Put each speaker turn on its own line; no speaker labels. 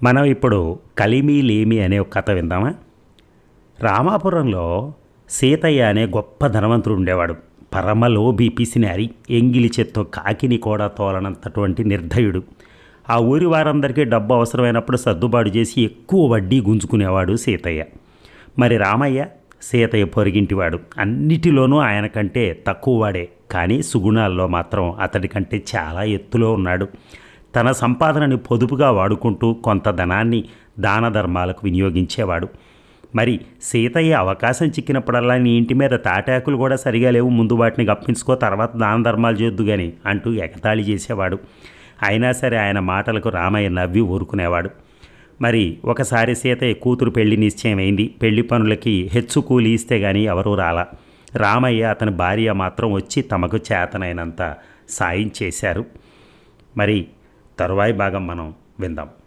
మనం ఇప్పుడు కలిమి లేమి అనే ఒక కథ విందామా. రామాపురంలో సీతయ్య అనే గొప్ప ధనవంతుడు ఉండేవాడు. పరమలోభి, పిసినారి, ఎంగిలి చేత్తో కాకిని కూడా తోలనంతటువంటి నిర్దయుడు. ఆ ఊరి వారందరికీ డబ్బు అవసరమైనప్పుడు సర్దుబాటు చేసి ఎక్కువ వడ్డీ గుంజుకునేవాడు సీతయ్య. మరి రామయ్య సీతయ్య పొరిగింటివాడు. అన్నిటిలోనూ ఆయన కంటే తక్కువ వాడే, కానీ సుగుణాల్లో మాత్రం అతడి కంటే చాలా ఎత్తులో ఉన్నాడు. తన సంపాదనని పొదుపుగా వాడుకుంటూ కొంత ధనాన్ని దాన ధర్మాలకు వినియోగించేవాడు. మరి సీతయ్య అవకాశం చిక్కినప్పుడల్లా నీ ఇంటి మీద తాటాకులు కూడా సరిగా లేవు, ముందు వాటిని గప్పించుకో, తర్వాత దాన ధర్మాలు చేద్దు కానీ అంటూ ఎగతాళి చేసేవాడు. అయినా సరే ఆయన మాటలకు రామయ్య నవ్వి ఊరుకునేవాడు. మరి ఒకసారి సీతయ్య కూతురు పెళ్లి నిశ్చయమైంది. పెళ్లి పనులకి హెచ్చు కూలి ఇస్తే కానీ ఎవరూ రాలా. రామయ్య అతని భార్య మాత్రం వచ్చి తమకు చేతనైనంత సాయం చేశారు. మరి తరువాయి భాగం మనం విందాం.